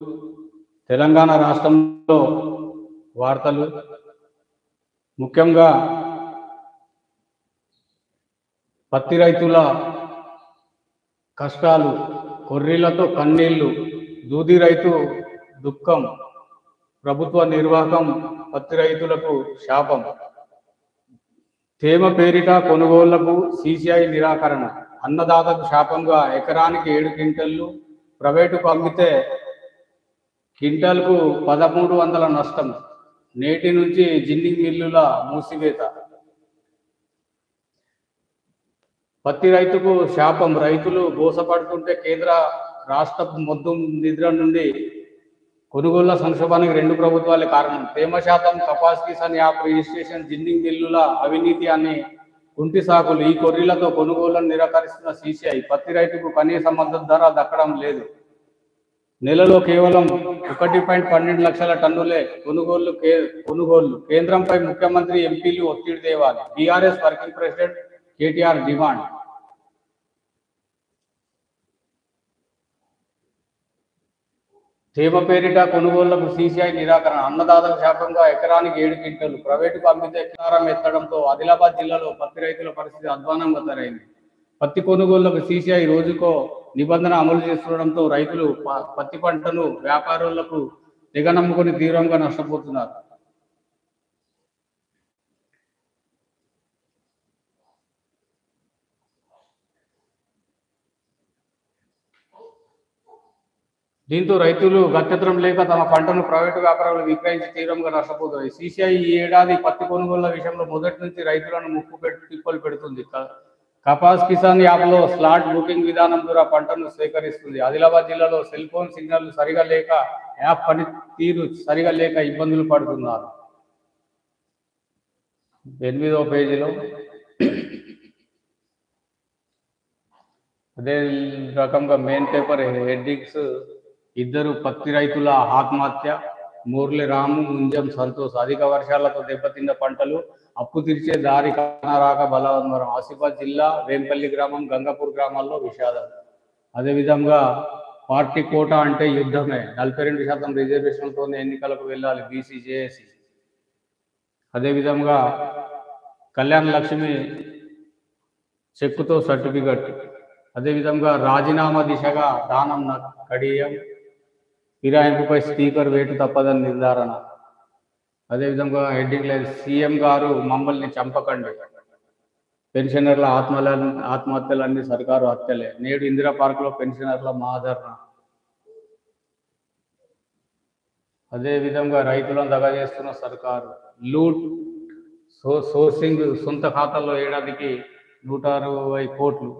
తెలంగాణ రాష్ట్రంలో వార్తలు ముఖ్యంగా పత్తి రైతుల కష్టాలు, కొర్రీలతో కన్నీళ్లు, దూది రైతు దుఃఖం, ప్రభుత్వ నిర్వాహకం పత్తి రైతులకు శాపం, తేమ పేరిట కొనుగోళ్లకు సీసీఐ నిరాకరణ, అన్నదాతకు శాపంగా ఎకరానికి 7 క్వింటళ్లు, ప్రైవేటుకు అమ్మితే క్వింటాల్కు 1300 నష్టం, నేటి నుంచి జిన్నింగ్ మిల్లుల మూసివేత. పత్తి రైతుకు శాపం, రైతులు మోసపడుతుంటే కేంద్ర రాష్ట్ర మొద్దు నిద్ర నుండి కొనుగోళ్ల సంక్షోభానికి 2 ప్రభుత్వాలే కారణం. తేమ శాతం, Kapas Kisan app registration, ginning మిల్లుల అవినీతి అని కుంటి సాకులు. ఈ కొర్రీలతో కొనుగోళ్లను నిరాకరిస్తున్న సీసీఐ. పత్తి రైతుకు కనీస మద్దతు ధర దక్కడం లేదు. నెలలో కేవలం 1.12 లక్షల టన్నులే కొనుగోళ్లు. కేంద్రంపై ముఖ్యమంత్రి, ఎంపీలు ఒత్తిడి తేవాలి. BRS working president KTR demand. తేమ పేరిట కొనుగోళ్లకు సీసీఐ నిరాకరణ, అన్నదాతకు శాపంగా ఎకరానికి 7 క్వింటళ్లు, ప్రైవేటుకు అమ్మితే కిసారం ఎత్తడంతో ఆదిలాబాద్ జిల్లాలో పత్తి రైతుల పరిస్థితి అధ్వానంగా తయారైంది. పత్తి కొనుగోళ్లకు సీసీఐ రోజుకో నిబంధన అమలు చేస్తుండడంతో రైతులు పత్తి పంటను వ్యాపారులకు దిగనమ్ముకొని తీవ్రంగా నష్టపోతున్నారు. దీంతో రైతులు గత్యంతరం లేక తమ పంటను ప్రైవేటు వ్యాపారాలు విక్రయించి తీవ్రంగా నష్టపోతున్నాయి. సీసీఐ ఈ ఏడాది పత్తి కొనుగోళ్ల విషయంలో మొదటి నుంచి రైతులను తిప్పలు పెడుతుంది. కపాస్ కిసాన్ యాప్లో స్లాట్ బుకింగ్ విధానం ద్వారా పంటను సేకరిస్తుంది. ఆదిలాబాద్ జిల్లాలో సెల్ ఫోన్ సిగ్నల్ సరిగా లేక, యాప్ పనితీరు సరిగా లేక ఇబ్బందులు పడుతున్నారు. 8వ పేజీలో అదే రకంగా మెయిన్ పేపర్ హెడ్డింగ్స్: ఇద్దరు పత్తి రైతుల ఆత్మహత్య, మూర్లి రాము, ముంజం సంతోష్. అధిక వర్షాలతో దెబ్బతిన్న పంటలు, అప్పు తీర్చే దారి కానరాక బలవన్మరం. ఆసిఫాబాద్ జిల్లా వేంపల్లి గ్రామం, గంగాపూర్ గ్రామాల్లో విషాదం. అదేవిధంగా పార్టీ కోటా అంటే యుద్ధమే, 42% రిజర్వేషన్లతోనే ఎన్నికలకు వెళ్ళాలి బీసీ జేఏసీ. అదేవిధంగా కళ్యాణ లక్ష్మి చెక్కుతో సర్టిఫికెట్. అదేవిధంగా రాజీనామా దిశగా దానం కడియం, ఫిరాయింపుపై స్పీకర్ వేటు తప్పదని నిర్ధారణ. అదేవిధంగా హెడ్డింగ్ లైన్: సీఎం గారు మమ్మల్ని చంపకండి, పెన్షనర్ల ఆత్మహత్యలన్నీ సర్కారు హత్యలే, నేడు ఇందిరా పార్కులో పెన్షనర్ల మహాధర్నా. అదేవిధంగా రైతులను దగా చేస్తున్న సర్కారు, లూట్ సోర్సింగ్, సొంత ఖాతాల్లో ఏడాదికి 160 కోట్లు.